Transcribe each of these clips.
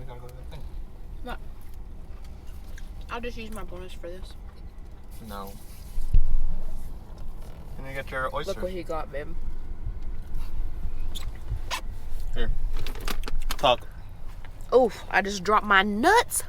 we gotta go to the thing. What? I'll just use my bonus for this. No. Can you get your oysters? Look what he got, babe. Here. Talk. Oof, I just dropped my nuts.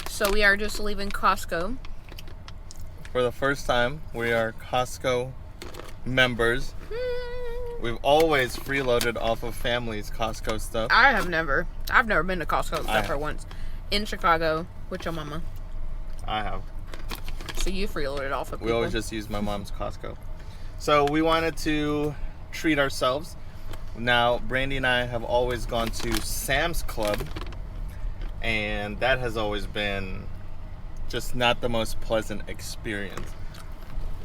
So we are just leaving Costco. For the first time, we are Costco members. We've always freeloaded off of family's Costco stuff. I've never been to Costco except for once in Chicago with your mama. I have. So you freeloaded off of people. We always just use my mom's Costco. So we wanted to treat ourselves. Now, Brandi and I have always gone to Sam's Club, and that has always been just not the most pleasant experience.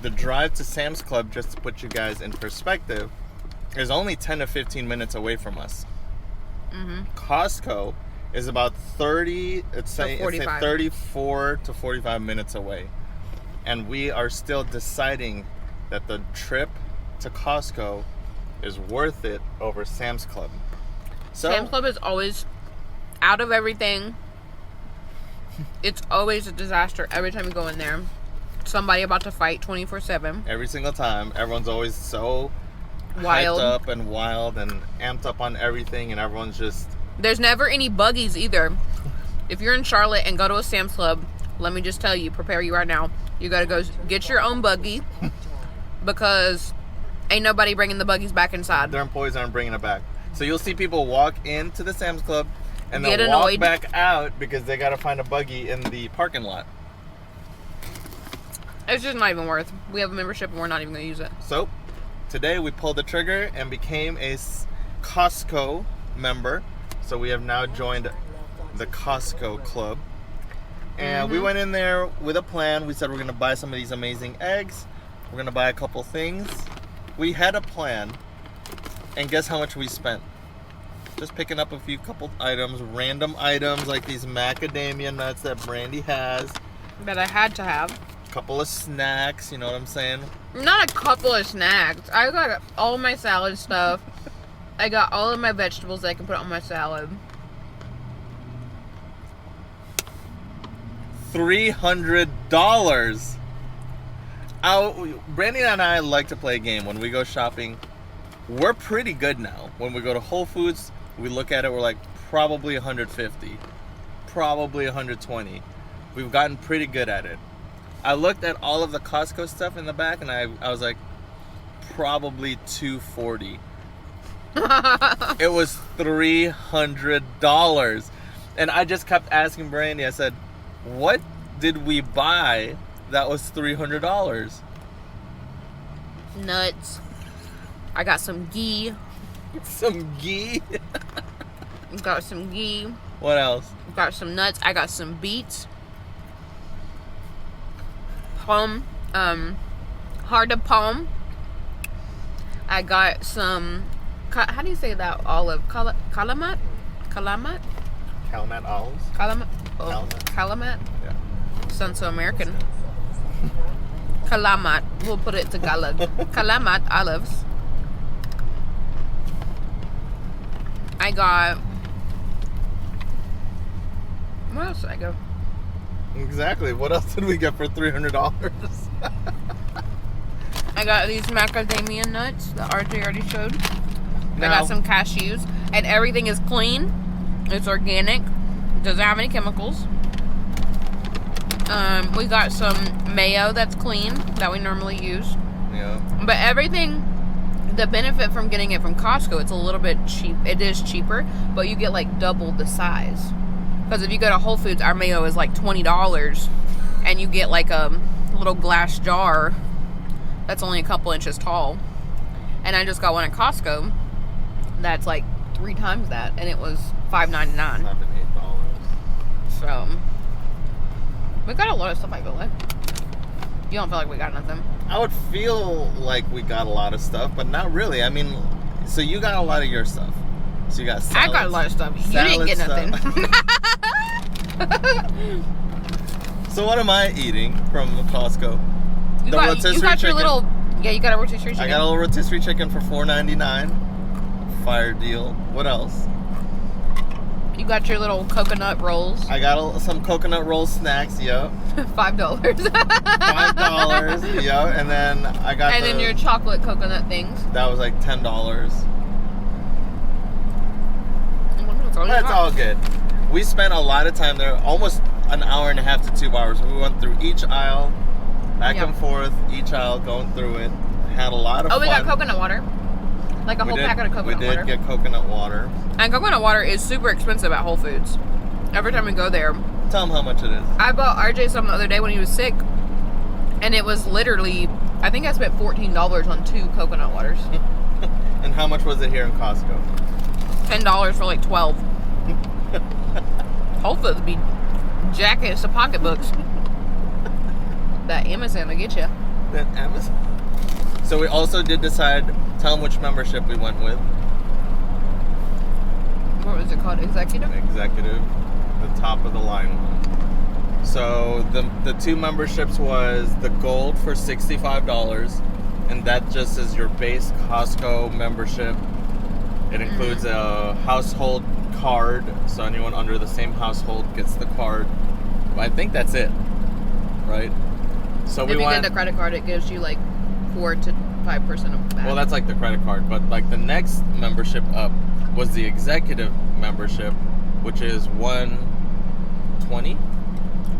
The drive to Sam's Club, just to put you guys in perspective, is only 10 to 15 minutes away from us. Costco is about 34 to 45 minutes away. And we are still deciding that the trip to Costco is worth it over Sam's Club. So, Sam's Club is always, out of everything, it's always a disaster every time you go in there. Somebody about to fight 24/7. Every single time. Everyone's always so Wild. hyped up and wild and amped up on everything, and everyone's just... There's never any buggies either. If you're in Charlotte and go to a Sam's Club, let me just tell you, prepare you right now. You gotta go get your own buggy because ain't nobody bringing the buggies back inside. Their employees aren't bringing it back. So you'll see people walk into the Sam's Club and Get then walk annoyed. back out because they gotta find a buggy in the parking lot. It's just not even worth. We have a membership and we're not even gonna use it. So today we pulled the trigger and became a Costco member. So we have now joined the Costco Club. And we went in there with a plan. We said we're going to buy some of these amazing eggs. We're going to buy a couple things. We had a plan. And guess how much we spent? Just picking up a couple items, random items like these macadamia nuts that Brandi has. That I had to have. A couple of snacks, you know what I'm saying? Not a couple of snacks. I got all my salad stuff. I got all of my vegetables that I can put on my salad. $300. Brandi and I like to play a game when we go shopping. We're pretty good now. When we go to Whole Foods, we look at it, we're like probably 150, probably 120. We've gotten pretty good at it. I looked at all of the Costco stuff in the back and I was like probably 240. It was $300. And I just kept asking Brandi, I said, what did we buy that was $300? Nuts. I got some ghee. Some ghee? Got some ghee. What else? Got some nuts. I got some beets. Palm. Hard to palm. I got some... How do you say that? Olive. Calamat? Calamat? Calamat olives? Calamat? Oh, Calamat? Yeah. Sounds so American. Calamat. We'll put it to Tagalog. Calamat olives. I got... What else did I go? Exactly. What else did we get for $300? I got these macadamia nuts that RJ already showed. Now, I got some cashews. And everything is clean. It's organic. Doesn't have any chemicals. We got some mayo that's clean that we normally use. Yeah. But everything, the benefit from getting it from Costco, it's a little bit cheap. It is cheaper, but you get like double the size. Because if you go to Whole Foods, our mayo is like $20, and you get like a little glass jar that's only a couple inches tall. And I just got one at Costco that's like 3 times that, and it was $5.99. $7, $8. So we got a lot of stuff, I feel like. You don't feel like we got nothing? I would feel like we got a lot of stuff, but not really. I mean, so you got a lot of your stuff. So you got salads, I got a lot of stuff. You didn't get nothing. So what am I eating from Costco? You got your little... Yeah, you got a rotisserie chicken. I got a little rotisserie chicken for $4.99. fire deal. What else? You got your little coconut rolls. I got some coconut roll snacks, yo. $5. $5, yo. And then I got then your chocolate coconut things. That was like $10. That's That's all good. We spent a lot of time there, almost an hour and a half to 2 hours. We went through each aisle, back and forth, each aisle, going through it. Had a lot of fun. Oh, we got coconut water. Like a whole packet of coconut water. We did get coconut water. And coconut water is super expensive at Whole Foods. Every time we go there. Tell them how much it is. I bought RJ some the other day when he was sick. And it was literally, I think I spent $14 on 2 coconut waters. And how much was it here in Costco? $10 for like 12. Whole Foods be jacking some pocketbooks. That Amazon will get you. That Amazon? So we also did decide, tell them which membership we went with. What was it called? Executive? Executive. The top of the line one. So the 2 memberships was the gold for $65. And that just is your base Costco membership. It includes a household card, so anyone under the same household gets the card. I think that's it, right? So if you get the credit card, it gives you like 4 to 5% of that. Well, that's like the credit card, but like the next membership up was the executive membership, which is $120,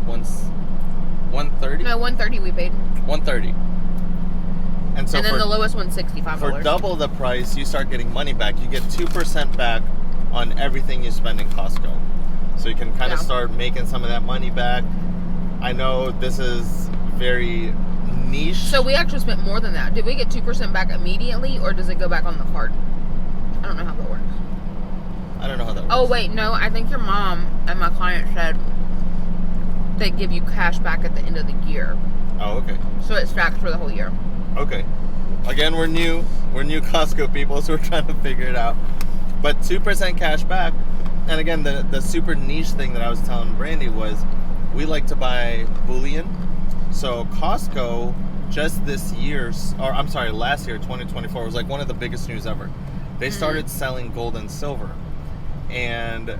$130. No, $130 we paid. $130. And so and then the lowest one's $65. For double the price, you start getting money back. You get 2% back on everything you spend in Costco. So you can kind of start making some of that money back. I know this is very niche. So we actually spent more than that. Did we get 2% back immediately, or does it go back on the card? I don't know how that works. I don't know how that works. Oh, wait, no. I think your mom and my client said they give you cash back at the end of the year. Oh, okay. So it stacks for the whole year. Okay. Again, we're new Costco people, so we're trying to figure it out. But 2% cash back. And again, the super niche thing that I was telling Brandi was we like to buy bullion. So Costco just this year, or I'm sorry, last year, 2024, was like one of the biggest news ever. They started selling gold and silver. And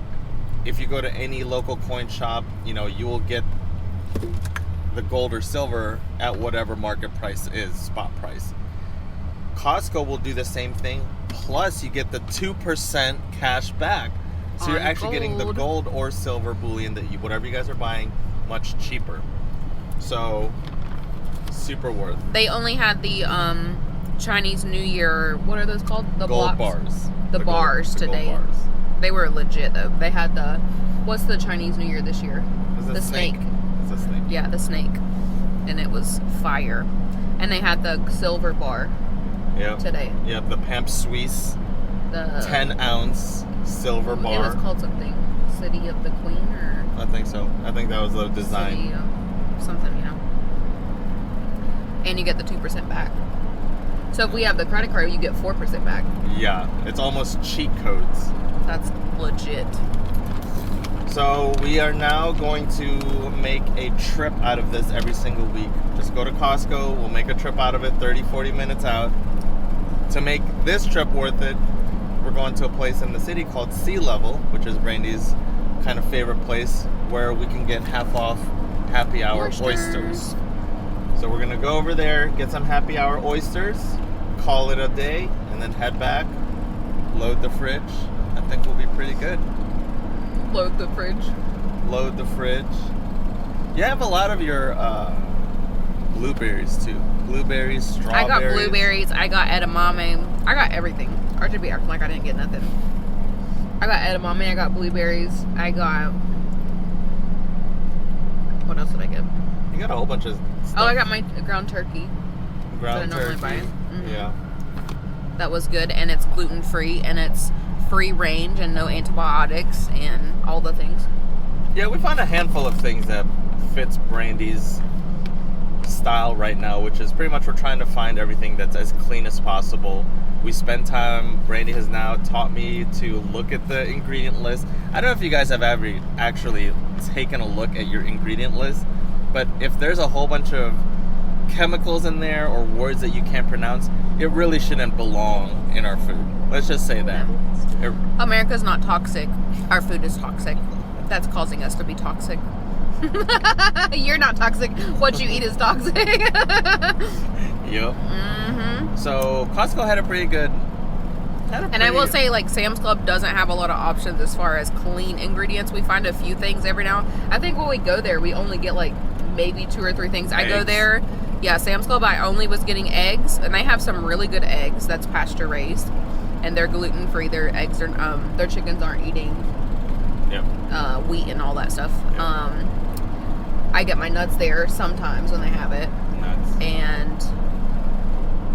if you go to any local coin shop, you know, you will get the gold or silver at whatever market price is, spot price. Costco will do the same thing, plus you get the 2% cash back. So you're actually getting the gold or silver bullion that you, whatever you guys are buying, much cheaper. So super worth. They only had the Chinese New Year, what are those called? The gold blocks? bars. The bars gold, today. Gold bars. They were legit though. They had the, what's the Chinese New Year this year? The snake. It's a snake. Yeah, the snake. And it was fire. And they had the silver bar today. Yeah, the Pamp Suisse, the 10-ounce silver bar. It was called something. City of the Queen, or? I think so. I think that was the design. City, something, you know. And you get the 2% back. So if we have the credit card, you get 4% back. Yeah, it's almost cheat codes. That's legit. So we are now going to make a trip out of this every single week. Just go to Costco, we'll make a trip out of it 30, 40 minutes out. To make this trip worth it, we're going to a place in the city called Sea Level, which is Brandi's kind of favorite place, where we can get half off happy hour oysters. So we're gonna go over there, get some happy hour oysters, call it a day, and then head back, load the fridge. I think we'll be pretty good. Load the fridge. Load the fridge. You have a lot of your blueberries too. Blueberries, strawberries. I got blueberries. I got edamame. I got everything. I should be acting like I didn't get nothing. I got edamame. I got blueberries. I got. What else did I get? You got a whole bunch of stuff. Oh, I got my ground turkey. Ground turkey. Mm-hmm. Yeah. That was good, and it's gluten free, and it's free range, and no antibiotics, and all the things. Yeah, we found a handful of things that fits Brandi's style right now, which is pretty much we're trying to find everything that's as clean as possible. We spend time. Brandi has now taught me to look at the ingredient list. I don't know if you guys have ever actually taken a look at your ingredient list, but if there's a whole bunch of chemicals in there or words that you can't pronounce, it really shouldn't belong in our food. Let's just say that. America's not toxic. Our food is toxic. That's causing us to be toxic. You're not toxic. What you eat is toxic. Yep. Mm-hmm. So Costco had a pretty good. And I will say, like, Sam's Club doesn't have a lot of options as far as clean ingredients. We find a few things every now. I think when we go there, we only get like maybe 2 or 3 things. I go there. Yeah, Sam's Club, I only was getting eggs, and they have some really good eggs that's pasture raised, and they're gluten free. Their eggs are their chickens aren't eating wheat and all that stuff. Yep. I get my nuts there sometimes when they have it. Nuts. And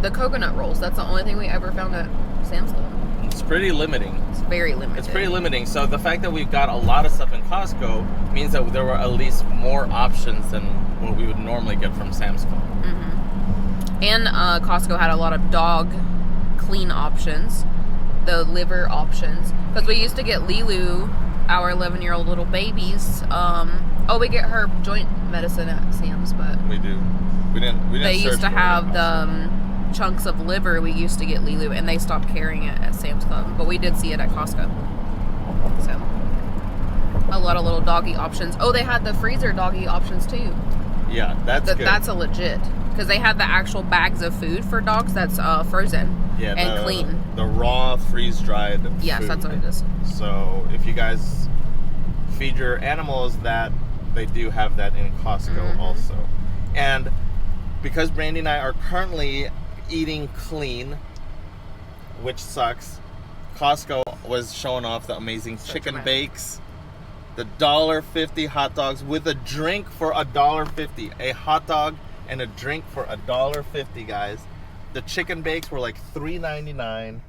the coconut rolls. That's the only thing we ever found at Sam's Club. It's pretty limiting. It's very limited. It's pretty limiting. So the fact that we've got a lot of stuff in Costco means that there were at least more options than what we would normally get from Sam's Club. Mm-hmm. And Costco had a lot of dog clean options, the liver options. Because we used to get Lilu, our 11-year-old little babies. We get her joint medicine at Sam's, but we do. We didn't. They search used to for it have at Costco. the chunks of liver. We used to get Lilu, and they stopped carrying it at Sam's Club, but we did see it at Costco. So a lot of little doggy options. Oh, they had the freezer doggy options too. Yeah, that's good. That's a legit, because they had the actual bags of food for dogs that's frozen and clean. The raw freeze-dried Yes, food. that's what it is. So if you guys feed your animals that, they do have that in Costco also. And because Brandi and I are currently eating clean, which sucks, Costco was showing off the amazing chicken bakes, the $1.50 hot dogs with a drink for $1.50. A hot dog and a drink for $1.50, guys. The chicken bakes were like $3.99.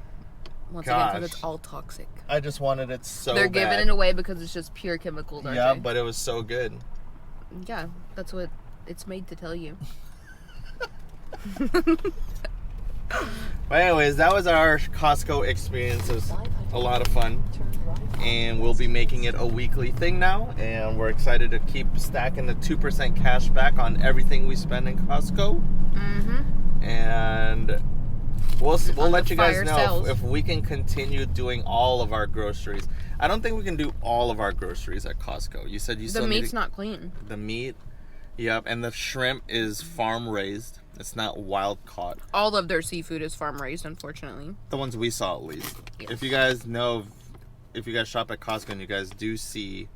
Once again, because it's all toxic. I just wanted it so They're bad. giving it away because it's just pure chemicals, aren't Yeah, they? but it was so good. Yeah, that's what it's made to tell you. But anyways, that was our Costco experience. It was a lot of fun. And we'll be making it a weekly thing now. And we're excited to keep stacking the 2% cash back on everything we spend in Costco. Mm-hmm. And we'll let you guys know sales. if we can continue doing all of our groceries. I don't think we can do all of our groceries at Costco. You said you still need... The meat's not clean. The meat, yep. And the shrimp is farm raised. It's not wild caught. All of their seafood is farm raised, unfortunately. The ones we saw, at least. Yes. If you guys know, if you guys shop at Costco and you guys do see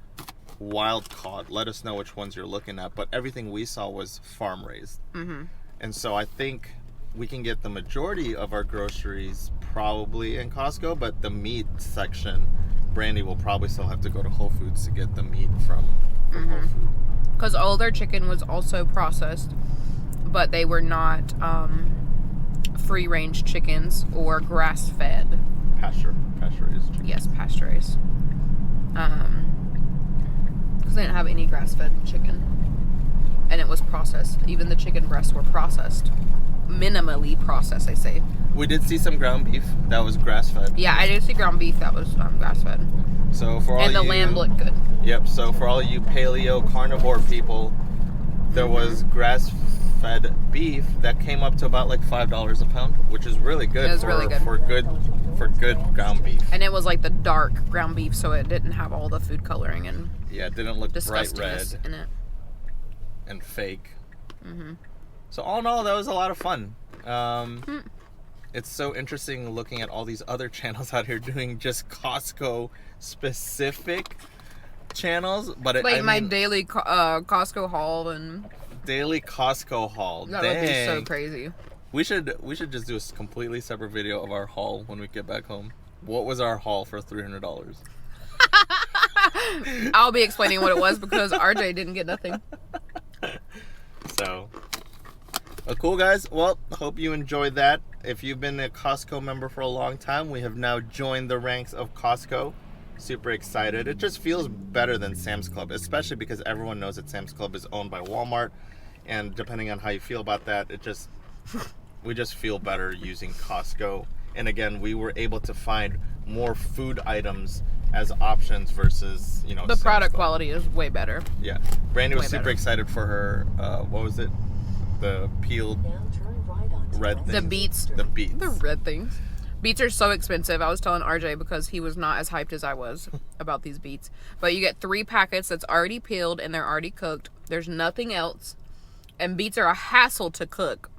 wild caught, let us know which ones you're looking at. But everything we saw was farm raised. Mm-hmm. And so I think we can get the majority of our groceries probably in Costco, but the meat section, Brandi will probably still have to go to Whole Foods to get the meat from Whole Foods. Because all their chicken was also processed, but they were not free-range chickens or grass-fed. Pasture-raised chicken. Yes, pasture-raised. Because they didn't have any grass-fed chicken. And it was processed. Even the chicken breasts were processed. Minimally processed, I say. We did see some ground beef that was grass-fed. Yeah, I did see ground beef that was grass-fed. So for all And the lamb looked good. Yep, so for all you paleo carnivore people, there was grass-fed beef that came up to about like $5 a pound, which is really good. It was really good. for good ground beef. And it was like the dark ground beef, so it didn't have all the food coloring and Yeah, it didn't look bright red disgustingness in it. and fake. Mm-hmm. So all in all, that was a lot of fun. It's so interesting looking at all these other channels out here doing just Costco specific channels, but my daily Costco haul and daily Costco haul. that would be so crazy. We should just do a completely separate video of our haul when we get back home. What was our haul for $300? I'll be explaining what it was because RJ didn't get nothing. So, cool guys. Well, hope you enjoyed that. If you've been a Costco member for a long time, we have now joined the ranks of Costco. Super excited. It just feels better than Sam's Club, especially because everyone knows that Sam's Club is owned by Walmart, and depending on how you feel about that, we just feel better using Costco. And again, we were able to find more food items as options versus, The Sam's product Club. quality is way better. Yeah. Brandi was Way super better. excited for her, what was it? the peeled red things. The beets. The beets. The red things. Beets are so expensive. I was telling RJ because he was not as hyped as I was about these beets. But you get 3 packets that's already peeled and they're already cooked. There's nothing else. And beets are a hassle to cook.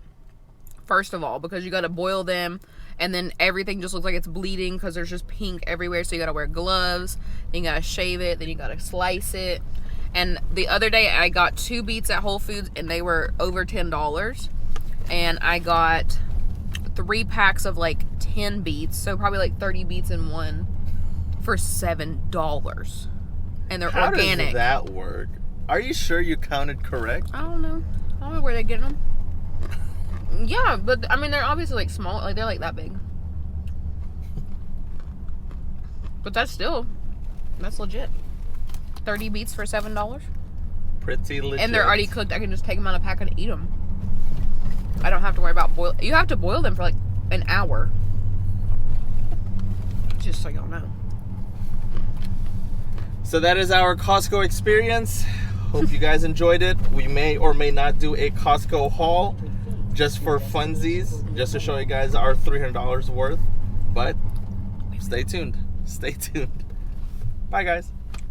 First of all, because you got to boil them. And then everything just looks like it's bleeding because there's just pink everywhere. So you got to wear gloves. Then you got to shave it. Then you got to slice it. And the other day I got 2 beets at Whole Foods and they were over $10. And I got 3 packs of like 10 beets, so probably like 30 beets in one for $7. And they're How organic. How does that work? Are you sure you counted correct? I don't know where they get them. Yeah, but I mean they're obviously like small, like they're like that big. But that's legit. 30 beets for $7. Pretty legit. And they're already cooked. I can just take them out of a pack and eat them. I don't have to worry about boil. You have to boil them for like an hour. Just so y'all know. So that is our Costco experience. Hope you guys enjoyed it. We may or may not do a Costco haul just for funsies, just to show you guys our $300 worth. But stay tuned. Stay tuned. Bye, guys.